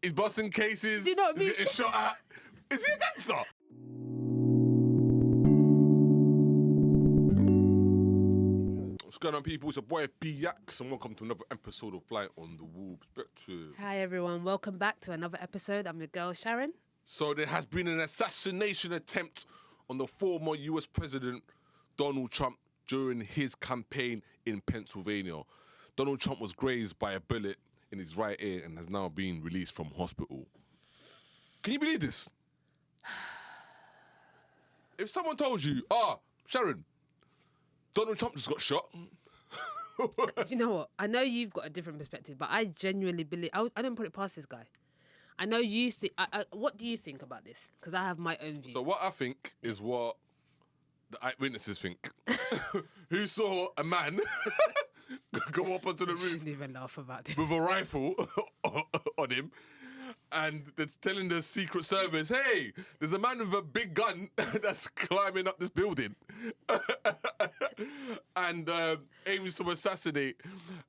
He's busting cases. Do you know what I mean? He's getting shot at. Is he a gangster? What's going on, people? It's your boy B-Yax, and welcome to another episode of Flight on the Wall Perspective. Hi everyone, welcome back to another episode. I'm your girl Sharon. So there has been an assassination attempt on the former US President Donald Trump during his campaign in Pennsylvania. Donald Trump was grazed by a bullet in his right ear and has now been released from hospital. Can you believe this? If someone told you, Sharon, Donald Trump just got shot. Do you know what? I know you've got a different perspective, but I genuinely believe... I don't put it past this guy. I know you think... what do you think about this? Because I have my own view. So what I think is what the eyewitnesses think. Who saw a man go up onto the roof Shouldn't even laugh about it. with a rifle on him, and they're telling the Secret Service, hey, there's a man with a big gun that's climbing up this building and aims to assassinate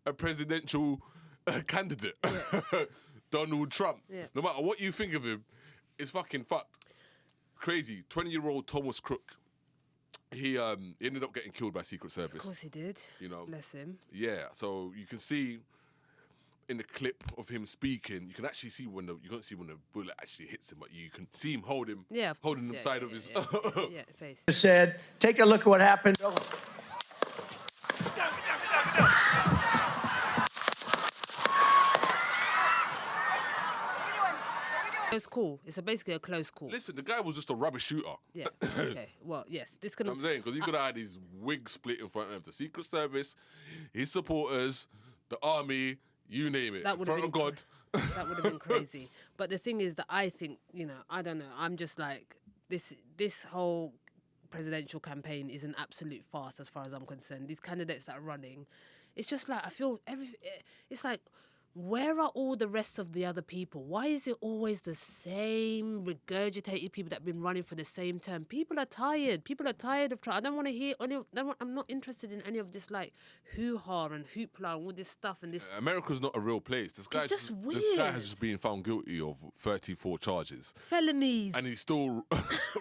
a presidential candidate, Donald Trump. Yeah. No matter what you think of him, it's fucking fucked. Crazy. 20-year-old Thomas Crook. He ended up getting killed by Secret Service. Of course he did. You know. Bless him. Yeah, so you can see in the clip of him speaking, you can actually see when you can't see when the bullet actually hits him, but you can see him holding the side of his face. Said, take a look at what happened. Close call. It's basically a close call. Listen, the guy was just a rubbish shooter. Yeah. Okay. Well, yes. This can. I'm saying, because he could have had his wig split in front of the Secret Service, his supporters, the army, you name it. That would in have front been of God. That would have been crazy. But the thing is that I think, I don't know. I'm just like this whole presidential campaign is an absolute farce as far as I'm concerned. These candidates that are running, it's just like I feel it's like, where are all the rest of the other people? Why is it always the same regurgitated people that have been running for the same term? People are tired. People are tired of trying. I don't want to hear I'm not interested in any of this like hoo-ha and hoopla and all this stuff and this. America's not a real place. This guy, It's just weird. This guy has just been found guilty of 34 charges. Felonies. And he's still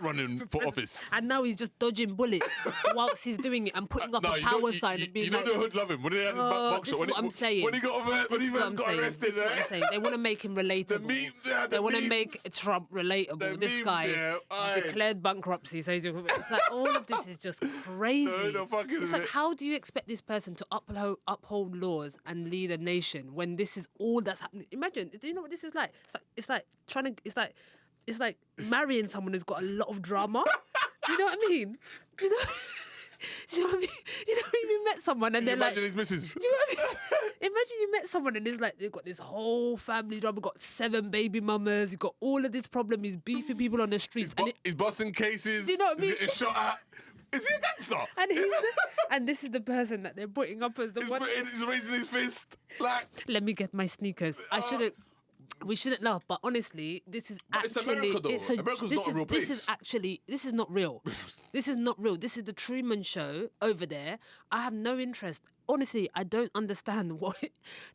running for office. And now he's just dodging bullets whilst he's doing it and putting up a power sign and being like... You know the hood love him. When they had his back this is shot, what I'm saying. when he first got arrested, This is what I'm saying. They want to make him relatable. They want to make Trump relatable. This guy declared bankruptcy. So it's like all of this is just crazy. It's like, how do you expect this person to uphold laws and lead a nation when this is all that's happening? Imagine, do you know what this is like? It's like marrying someone who's got a lot of drama. Do you know what I mean? Do you know what I mean? You know when you met someone and they're like... Imagine his missus. Do you know what I mean? Imagine you met someone and it's like, they've got this whole family drama, got 7 baby mamas, he's got all of this problem, he's beefing people on the streets. He's busting cases. Do you know what I mean? He's getting shot at. Is he a gangster? And this is the person that they're putting up as the one... He's raising his fist. Like... Let me get my sneakers. We shouldn't laugh, but honestly, this is actually... It's America, though. America's not a real place. This is not real. This is not real. This is the Truman Show over there. I have no interest. Honestly, I don't understand what...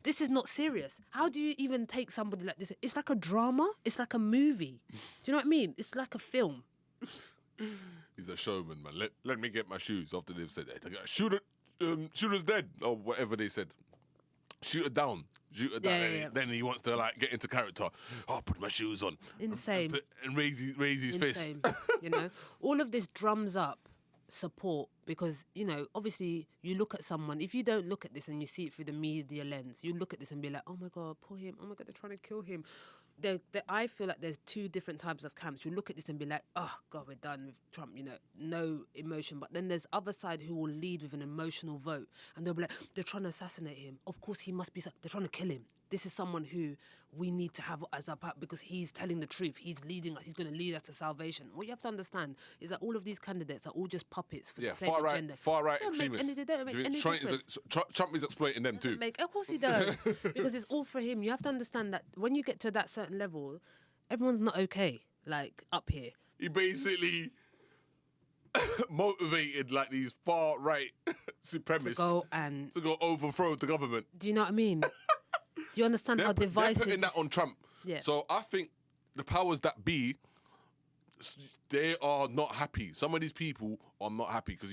This is not serious. How do you even take somebody like this? It's like a drama. It's like a movie. Do you know what I mean? It's like a film. He's a showman, man. Let me get my shoes after they've said that. Shooter's dead, or whatever they said. Shoot her down. Yeah. Then he wants to like get into character. Oh, put my shoes on. Insane. And raise his fist. All of this drums up support because, obviously you look at someone, if you don't look at this and you see it through the media lens, you look at this and be like, oh my God, poor him. Oh my God, they're trying to kill him. I feel like there's 2 different types of camps. You look at this and be like, oh God, we're done with Trump, no emotion. But then there's other side who will lead with an emotional vote. And they'll be like, they're trying to assassinate him. Of course he must be, they're trying to kill him. This is someone who we need to have as our part because he's telling the truth. He's leading us. He's going to lead us to salvation. What you have to understand is that all of these candidates are all just puppets for the same agenda. Far-right extremists. They don't make any difference. Trump is exploiting them too. Of course he does. Because it's all for him. You have to understand that when you get to that certain level, everyone's not okay, like, up here. He basically motivated like these far-right supremacists to go overthrow the government. Do you know what I mean? Do you understand how divisive... They're putting that on Trump. Yeah. So I think the powers that be, they are not happy. Some of these people are not happy because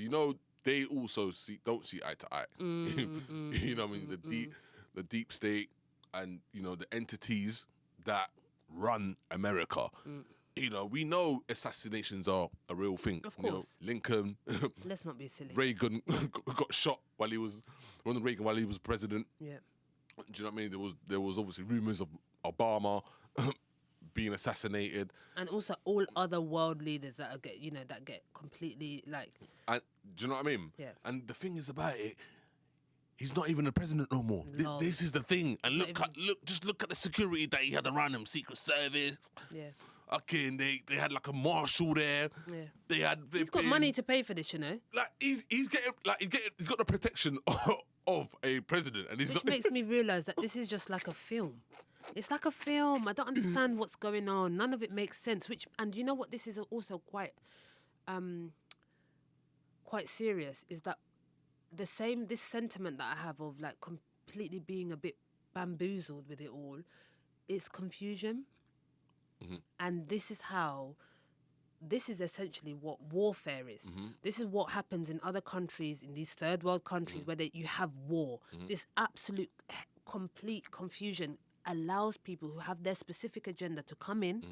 they also don't see eye to eye. You know what I mean? The deep state and the entities that run America. We know assassinations are a real thing. Of course. Lincoln, Let's not be silly. Reagan got shot Ronald Reagan while he was president. Yeah. Do you know what I mean? There was obviously rumors of Obama being assassinated, And also all other world leaders that get completely like. and do you know what I mean? Yeah. And the thing is about it, he's not even the president no more. No. This is the thing. And Not just look at the security that he had around him, Secret Service. Yeah. Okay, and they had like a marshal there. Yeah. He's got money to pay for this, Like he's got the protection of a president, and he's Which not. makes me realise that this is just like a film. It's like a film. I don't understand what's going on. None of it makes sense. And you know what? This is also quite serious. Is that this sentiment that I have of like completely being a bit bamboozled with it all? It's confusion, and this is essentially what warfare is. This is what happens in other countries, in these third world countries, where you have war. This absolute complete confusion allows people who have their specific agenda to come in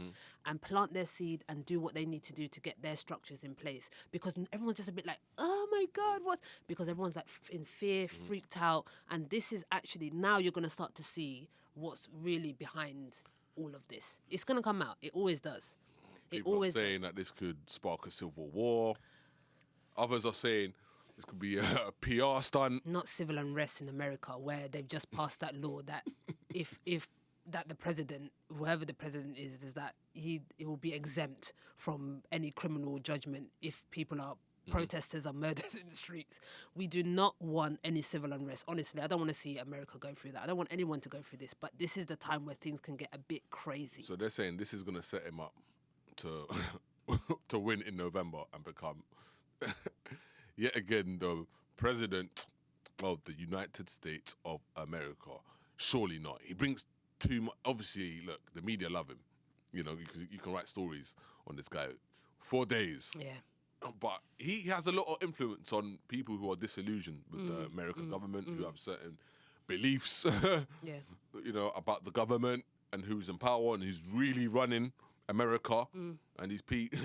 and plant their seed and do what they need to do to get their structures in place. Because everyone's just a bit like, oh my God, because everyone's like in fear, freaked out. And this is actually, now you're going to start to see what's really behind all of this. It's going to come out. It always does. People are saying that this could spark a civil war. Others are saying this could be a PR stunt. Not civil unrest in America, where they've just passed that law that if that the president, whoever the president is that he will be exempt from any criminal judgment if people are protesters are murdered in the streets. We do not want any civil unrest. Honestly, I don't want to see America go through that. I don't want anyone to go through this. But this is the time where things can get a bit crazy. So they're saying this is going to set him up to to win in November and become yet again the president of the United States of America. Surely not. He brings too much. Obviously, look, the media love him. You can write stories on this guy for days. Yeah. But he has a lot of influence on people who are disillusioned with the American government, who have certain beliefs, Yeah. about the government and who's in power and who's really running America. And these people,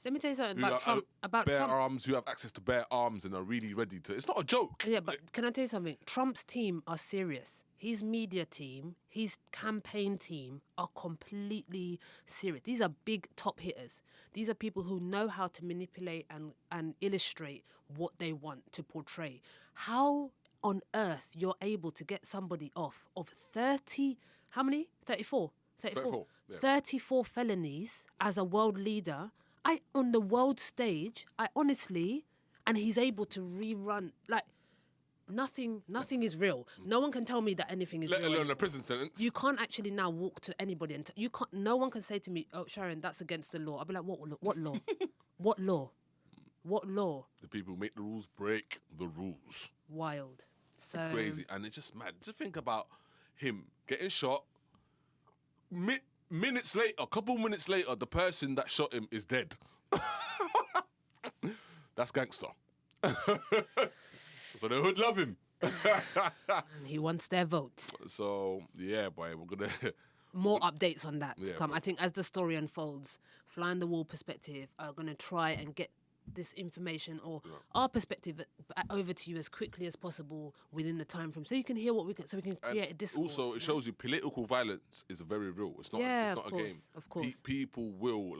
Let me tell you something who about Trump. About bear Trump. arms, who have access to bear arms and are really ready to. It's not a joke. Yeah, but can I tell you something? Trump's team are serious. His media team, his campaign team are completely serious. These are big top hitters. These are people who know how to manipulate and illustrate what they want to portray. How on earth you're able to get somebody off of 30, how many? 34? 34, yeah. 34 felonies as a world leader. On the world stage, and he's able to rerun, like, Nothing is real. No one can tell me that anything is Let real. alone anymore. a prison sentence. You can't actually now walk to anybody and you can't. No one can say to me, "Oh, Sharon, that's against the law." I'll be like, "What law? What law? What law? What law?" The people who make the rules break the rules. Wild. So It's crazy, and it's just mad. Just think about him getting shot. Minutes later, a couple minutes later, the person that shot him is dead. That's gangster. So the hood love him. and he wants their vote. So yeah, boy, we're gonna More updates on that to Yeah, come. but- I think as the story unfolds, Fly on the Wall perspective are going to try and get this information or our perspective over to you as quickly as possible within the time frame, so you can hear what we can, so we can create a discourse. also, it shows you political violence is very real. It's not. Yeah, it's of not course, a game. of course. People will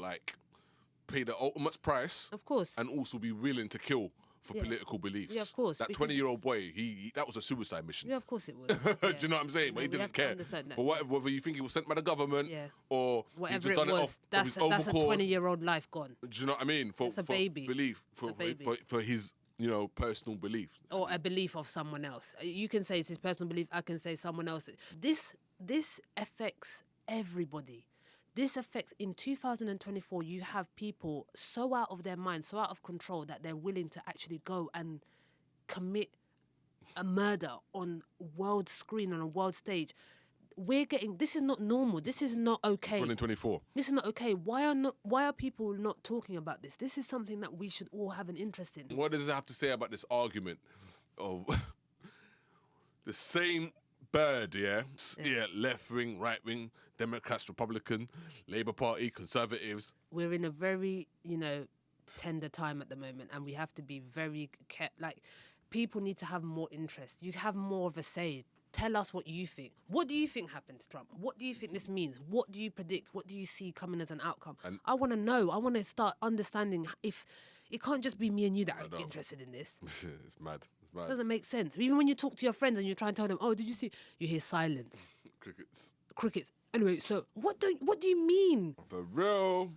pay the ultimate price, Of course. and also be willing to kill for Yeah. political beliefs. Yeah, of course, That because- 20-year-old boy, that was a suicide mission. Yeah, of course it was. Do Yeah. you know what I'm saying? But he We have didn't to care. understand that. For whether you think he was sent by the government Yeah. or Whatever he it just done was, it off that's of his own a accord. 20-year-old life gone. Do you know what I mean? It's a baby. Belief, It's a baby. for his personal belief. Or a belief of someone else. You can say it's his personal belief. I can say someone else. This affects everybody. This affects, in 2024, you have people so out of their mind, so out of control that they're willing to actually go and commit a murder on world screen, on a world stage. this is not normal. This is not okay. 2024. This is not okay. Why are people not talking about this? This is something that we should all have an interest in. What does it have to say about this argument of the same bird, yeah, left wing, right wing, Democrats, Republican, Labour Party, Conservatives. We're in a very, tender time at the moment, and we have to be very people need to have more interest. You have more of a say. Tell us what you think. What do you think happened to Trump? What do you think this means? What do you predict? What do you see coming as an outcome? And I want to know. I want to start understanding if it can't just be me and you that are interested in this. It's mad. It's mad. It doesn't make sense. Even when you talk to your friends and you try and tell them, oh, did you see? You hear silence. Crickets. Anyway, so what do you mean? For real.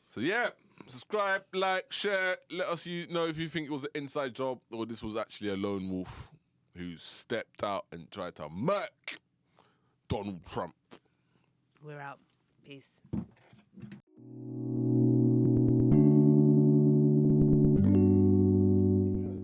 So yeah, subscribe, like, share. Let us know if you think it was an inside job or this was actually a lone wolf who stepped out and tried to murk Donald Trump. We're out. Peace.